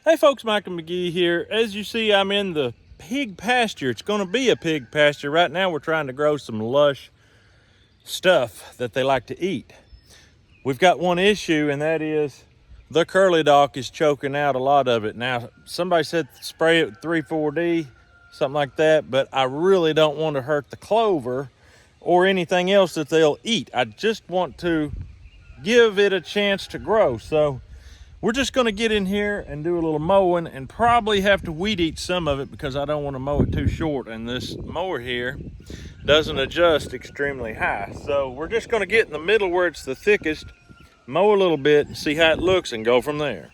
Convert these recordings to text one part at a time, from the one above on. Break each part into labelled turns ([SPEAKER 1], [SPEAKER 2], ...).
[SPEAKER 1] Hey folks, Michael McGee here. As you see, I'm in the pig pasture. It's going to be a pig pasture. Right now we're trying to grow some lush stuff that they like to eat. We've got one issue, and that is the curly dock is choking out a lot of it. Now, somebody said spray it with 3,4-D, something like that, but I really don't want to hurt the clover or anything else that they'll eat. I just want to give it a chance to grow. So we're just going to get in here and do a little mowing and probably have to weed eat some of it because I don't want to mow it too short, and this mower here doesn't adjust extremely high. So we're just going to get in the middle where it's the thickest, mow a little bit and see how it looks and go from there.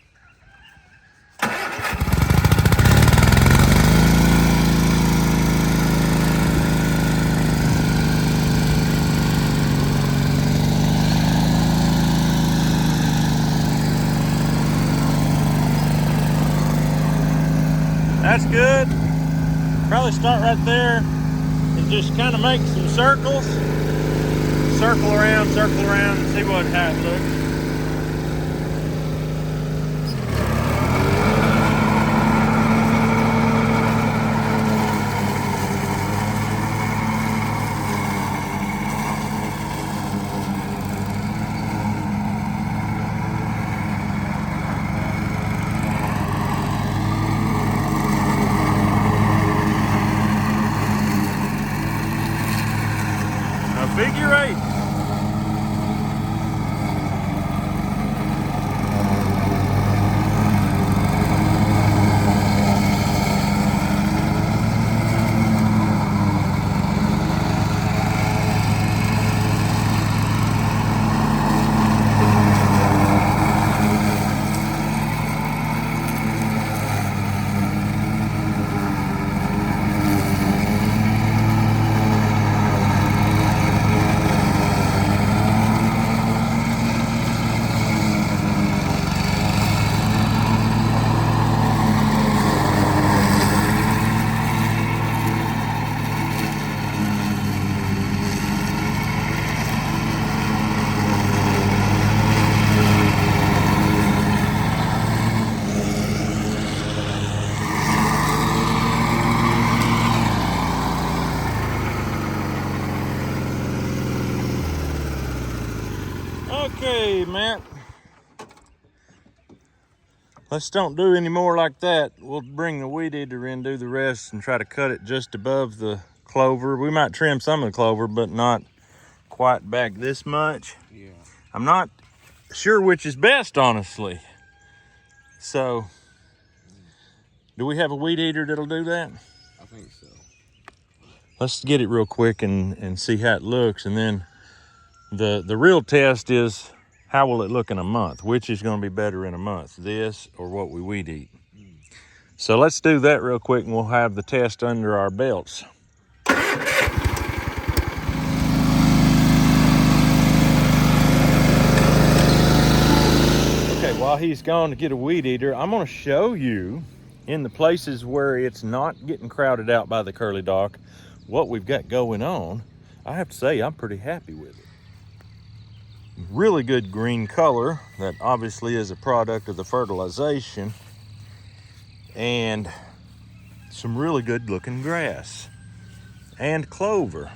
[SPEAKER 1] That's good. Probably start right there and just kind of make some circles. Circle around, and see how it looks. Figure 8. Okay, Matt. Let's don't do any more like that. We'll bring the weed eater in, do the rest, and try to cut it just above the clover. We might trim some of the clover, but not quite back this much.
[SPEAKER 2] Yeah.
[SPEAKER 1] I'm not sure which is best, honestly. So, do we have a weed eater that'll do that?
[SPEAKER 2] I think so.
[SPEAKER 1] Let's get it real quick and see how it looks, and then the real test is how will it look in a month? Which is going to be better in a month, this or what we weed eat? So let's do that real quick, and we'll have the test under our belts. Okay, while he's gone to get a weed eater, I'm going to show you in the places where it's not getting crowded out by the curly dock what we've got going on. I have to say, I'm pretty happy with it. Really good green color that obviously is a product of the fertilization, and some really good looking grass and clover.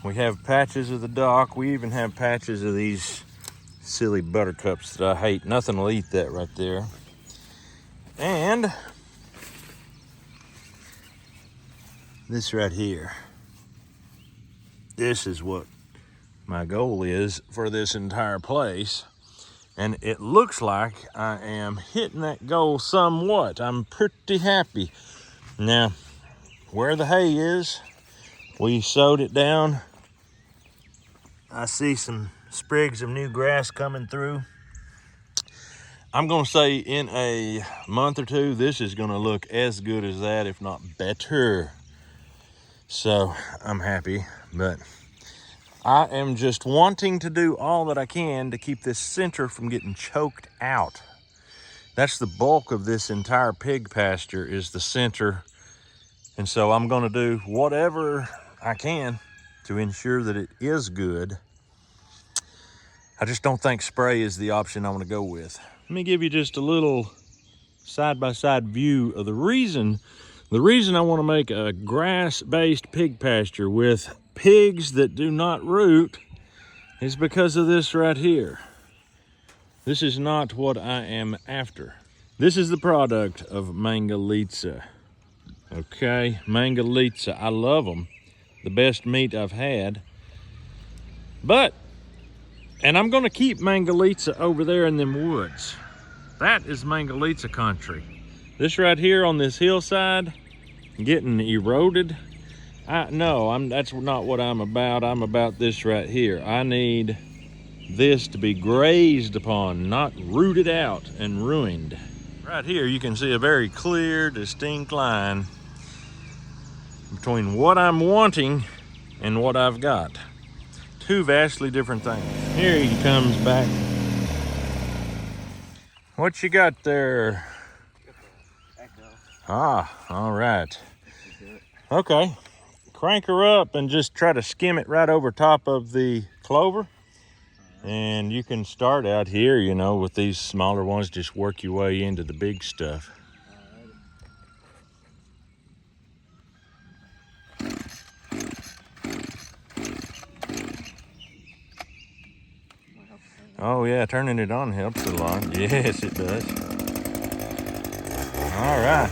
[SPEAKER 1] We have patches of the dock. We even have patches of these silly buttercups that I hate. Nothing will eat that right there. And this right here, this is what my goal is for this entire place, and it looks like I am hitting that goal somewhat. I'm pretty happy. Now, where the hay is, we sowed it down. I see some sprigs of new grass coming through. I'm gonna say in a month or two, this is gonna look as good as that, if not better. So I'm happy, but I am just wanting to do all that I can to keep this center from getting choked out. That's the bulk of this entire pig pasture, is the center. And so I'm gonna do whatever I can to ensure that it is good. I just don't think spray is the option I wanna go with. Let me give you just a little side-by-side view of the reason I want to make a grass-based pig pasture with pigs that do not root is because of this right here. This is not what I am after. This is the product of Mangalitsa. Okay, Mangalitsa, I love them. The best meat I've had. But, and I'm gonna keep Mangalitsa over there in them woods. That is Mangalitsa country. This right here on this hillside, getting eroded. That's not what I'm about. I'm about this right here. I need this to be grazed upon, not rooted out and ruined. Right here you can see a very clear, distinct line between what I'm wanting and what I've got. Two vastly different things. Here he comes back. What you got there? Ah, all right. Okay, crank her up and just try to skim it right over top of the clover. And you can start out here, you know, with these smaller ones, just work your way into the big stuff. Oh yeah, turning it on helps a lot. Yes, it does. All right.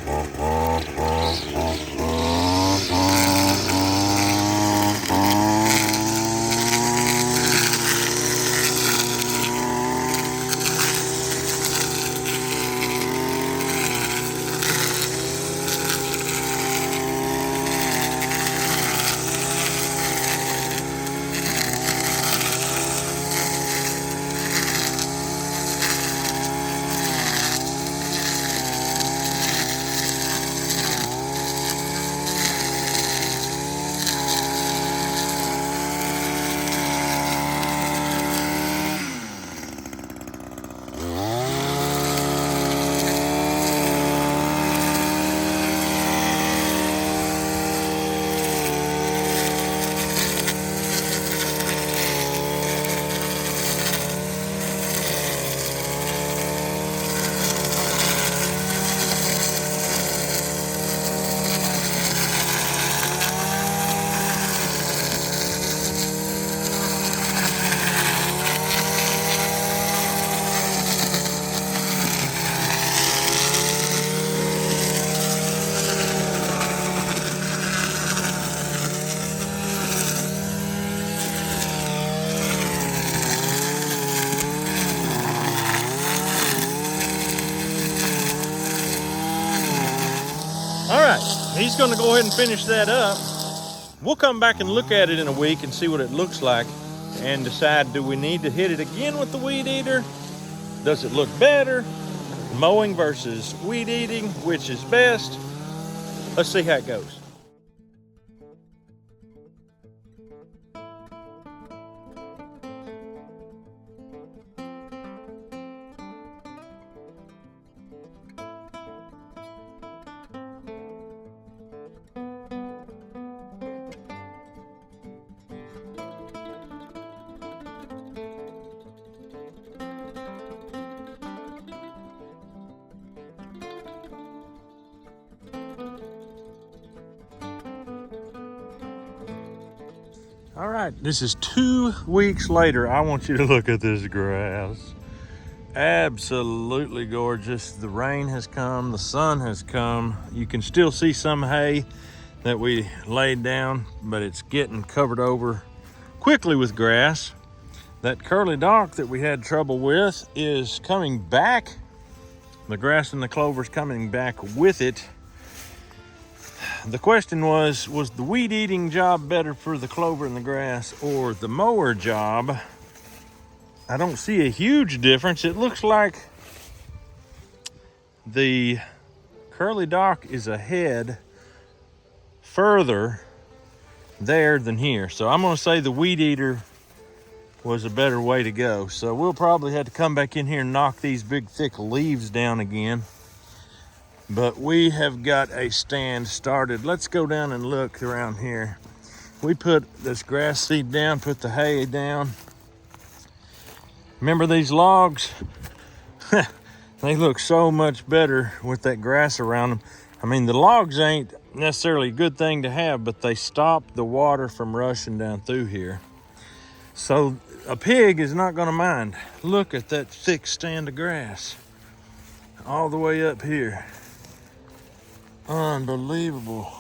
[SPEAKER 1] He's gonna go ahead and finish that up. We'll come back and look at it in a week and see what it looks like and decide, do we need to hit it again with the weed eater? Does it look better? Mowing versus weed eating, which is best? Let's see how it goes. All right, this is 2 weeks later. I want you to look at this grass. Absolutely gorgeous. The rain has come, the sun has come. You can still see some hay that we laid down, but it's getting covered over quickly with grass. That curly dock that we had trouble with is coming back. The grass and the clover's coming back with it. The question was the weed eating job better for the clover and the grass or the mower job? I don't see a huge difference. It looks like the curly dock is ahead further there than here. So I'm gonna say the weed eater was a better way to go. So we'll probably have to come back in here and knock these big thick leaves down again. But we have got a stand started. Let's go down and look around here. We put this grass seed down, put the hay down. Remember these logs? They look so much better with that grass around them. I mean, the logs ain't necessarily a good thing to have, but they stop the water from rushing down through here. So a pig is not gonna mind. Look at that thick stand of grass all the way up here. Unbelievable.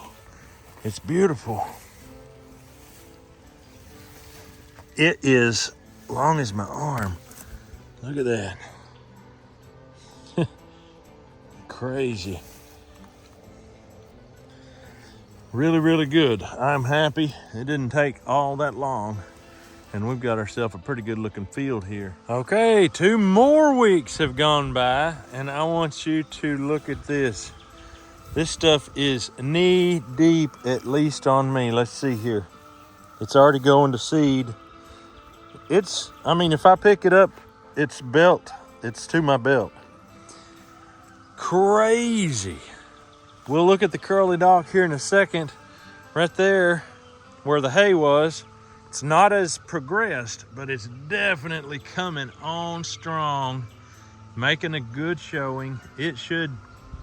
[SPEAKER 1] It's beautiful. It is long as my arm. Look at that. Crazy. Really, really good. I'm happy. It didn't take all that long, and we've got ourselves a pretty good looking field here. Okay, 2 more weeks have gone by, and I want you to look at this. This stuff is knee deep, at least on me. Let's see here. It's already going to seed. I mean, if I pick it up, it's to my belt. Crazy. We'll look at the curly dock here in a second. Right there where the hay was, it's not as progressed, but it's definitely coming on strong, making a good showing. It should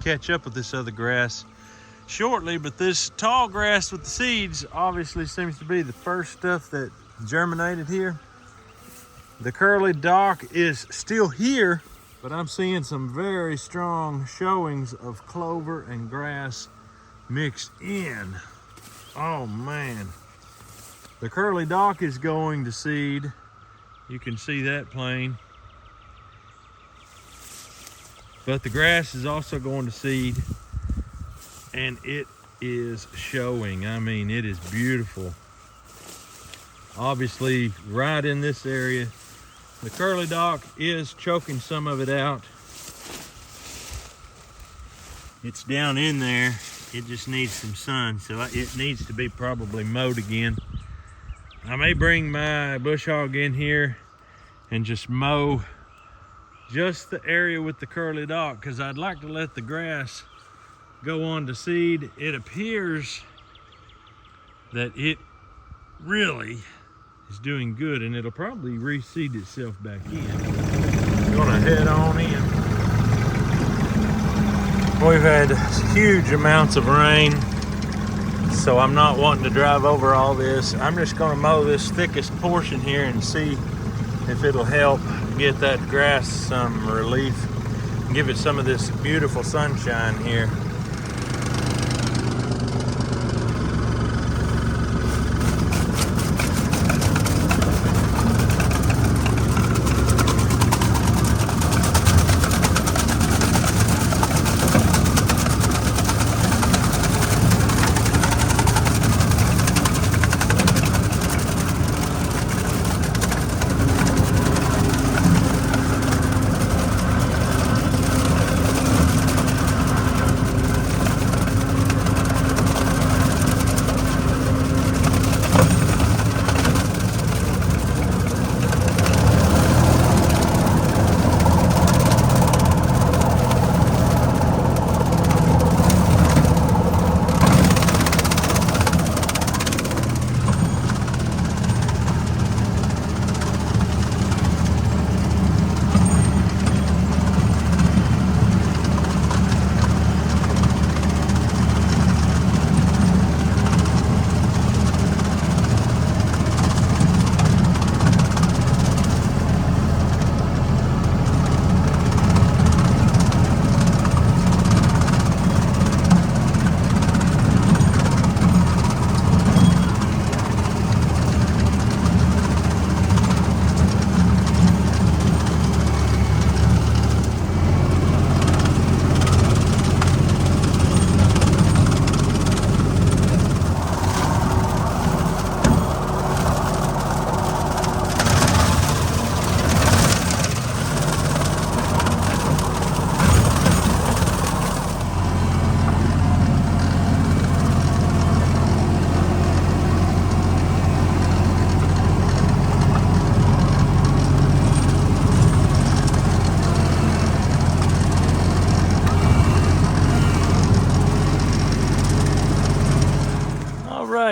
[SPEAKER 1] catch up with this other grass shortly, but this tall grass with the seeds obviously seems to be the first stuff that germinated here. The curly dock is still here, but I'm seeing some very strong showings of clover and grass mixed in. Oh man. The curly dock is going to seed. You can see that plain. But the grass is also going to seed, and it is showing. I mean, it is beautiful. Obviously, right in this area, the curly dock is choking some of it out. It's down in there. It just needs some sun, so it needs to be probably mowed again. I may bring my bush hog in here and just mow just the area with the curly dock, because I'd like to let the grass go on to seed. It appears that it really is doing good, and it'll probably reseed itself back in. I'm gonna head on in. We've had huge amounts of rain, so I'm not wanting to drive over all this. I'm just gonna mow this thickest portion here and see if it'll help get that grass some relief, give it some of this beautiful sunshine here.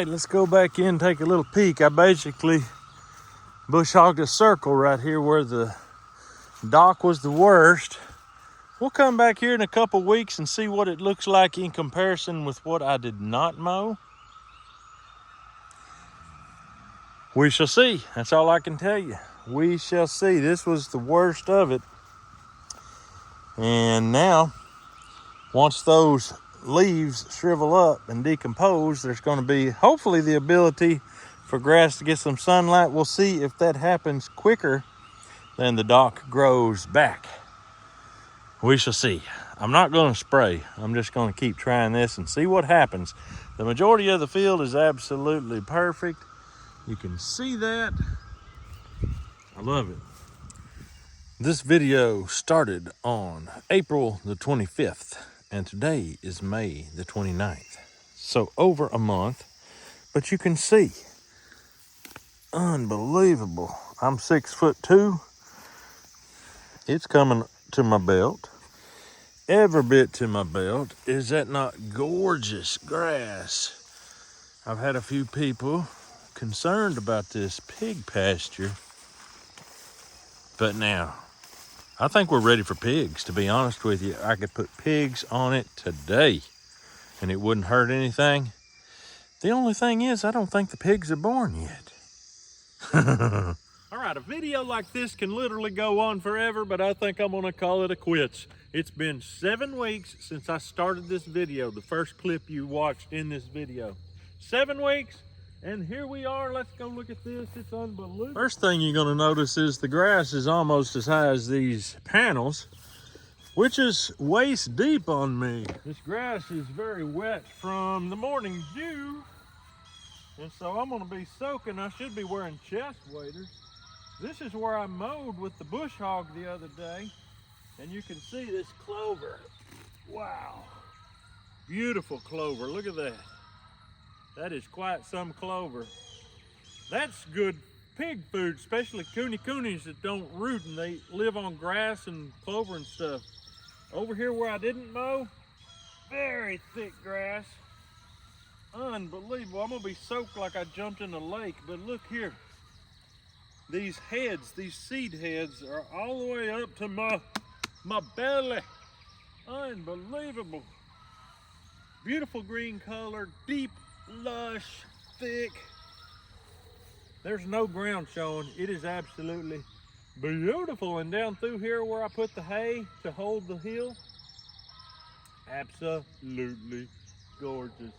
[SPEAKER 1] Let's go back in and take a little peek. I basically bush hogged a circle right here where the dock was the worst. We'll come back here in a couple weeks and see what it looks like in comparison with what I did not mow. We shall see. That's all I can tell you. We shall see. This was the worst of it. And now, once those leaves shrivel up and decompose, there's going to be hopefully the ability for grass to get some sunlight. We'll see if that happens quicker than the dock grows back. We shall see. I'm not going to spray. I'm just going to keep trying this and see what happens. The majority of the field is absolutely perfect. You can see that. I love it. This video started on April the 25th, and today is May the 29th. So over a month, but you can see, unbelievable. I'm 6'2". It's coming to my belt, every bit to my belt. Is that not gorgeous grass? I've had a few people concerned about this pig pasture, but now I think we're ready for pigs, to be honest with you. I could put pigs on it today and it wouldn't hurt anything. The only thing is, I don't think the pigs are born yet. All right, a video like this can literally go on forever, but I think I'm gonna call it a quits. It's been 7 weeks since I started this video, the first clip you watched in this video. 7 weeks, and here we are. Let's go look at this. It's unbelievable. First thing you're gonna notice is the grass is almost as high as these panels, which is waist deep on me. This grass is very wet from the morning dew, and so I'm gonna be soaking. I should be wearing chest waders. This is where I mowed with the bush hog the other day, and you can see this clover. Wow, beautiful clover. Look at that. That is quite some clover. That's good pig food, especially coonies that don't root and they live on grass and clover and stuff. Over here where I didn't mow, very thick grass. Unbelievable. I'm gonna be soaked like I jumped in a lake, but look here. These heads, these seed heads are all the way up to my belly. Unbelievable. Beautiful green color, deep, lush, thick. There's no ground showing. It is absolutely beautiful. And down through here where I put the hay to hold the hill, absolutely gorgeous.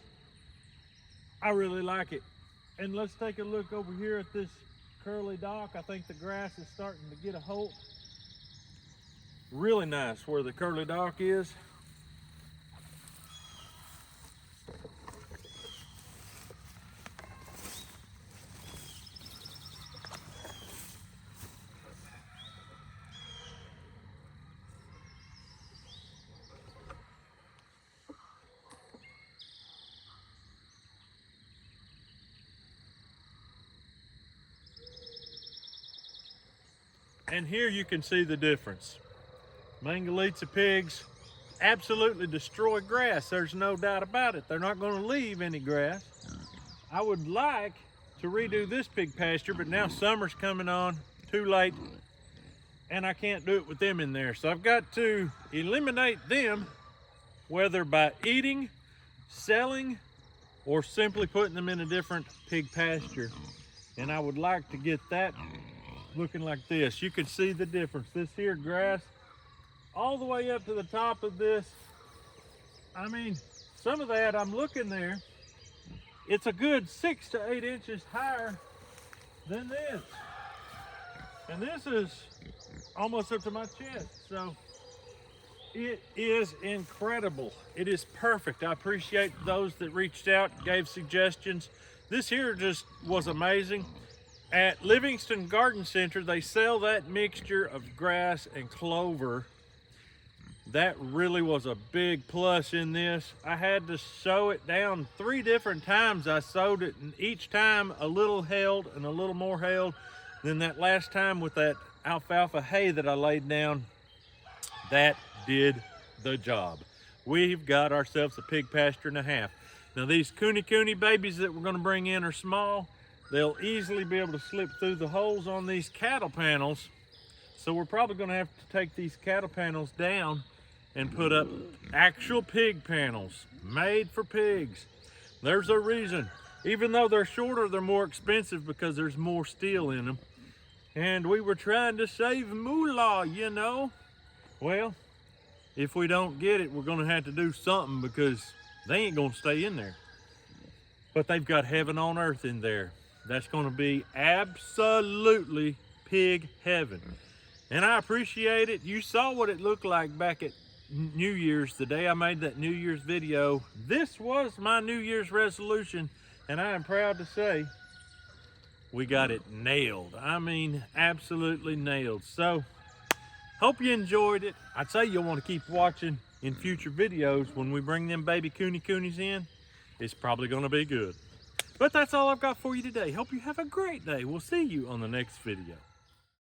[SPEAKER 1] I really like it. And let's take a look over here at this curly dock. I think the grass is starting to get a hold. Really nice where the curly dock is. And here you can see the difference. Mangalitsa pigs absolutely destroy grass. There's no doubt about it. They're not going to leave any grass. I would like to redo this pig pasture, but now summer's coming on, too late, and I can't do it with them in there. So I've got to eliminate them, whether by eating, selling, or simply putting them in a different pig pasture. And I would like to get that looking like this. You can see the difference. This here grass all the way up to the top of this. I mean, some of that, I'm looking there, it's a good 6 to 8 inches higher than this. And this is almost up to my chest. So it is incredible. It is perfect. I appreciate those that reached out, gave suggestions. This here just was amazing. At Livingston Garden Center, they sell that mixture of grass and clover. That really was a big plus in this. I had to sow it down 3 different times. I sowed it, and each time a little held and a little more held. Then that last time with that alfalfa hay that I laid down, that did the job. We've got ourselves a pig pasture and a half. Now these cooney babies that we're gonna bring in are small. They'll easily be able to slip through the holes on these cattle panels. So we're probably gonna have to take these cattle panels down and put up actual pig panels made for pigs. There's a reason. Even though they're shorter, they're more expensive because there's more steel in them. And we were trying to save moolah, you know. Well, if we don't get it, we're gonna have to do something because they ain't gonna stay in there. But they've got heaven on earth in there. That's gonna be absolutely pig heaven. And I appreciate it. You saw what it looked like back at New Year's, the day I made that New Year's video. This was my New Year's resolution, and I am proud to say we got it nailed. I mean, absolutely nailed. So, hope you enjoyed it. I'd say you'll want to keep watching in future videos when we bring them baby coonies in. It's probably going to be good. But that's all I've got for you today. Hope you have a great day. We'll see you on the next video.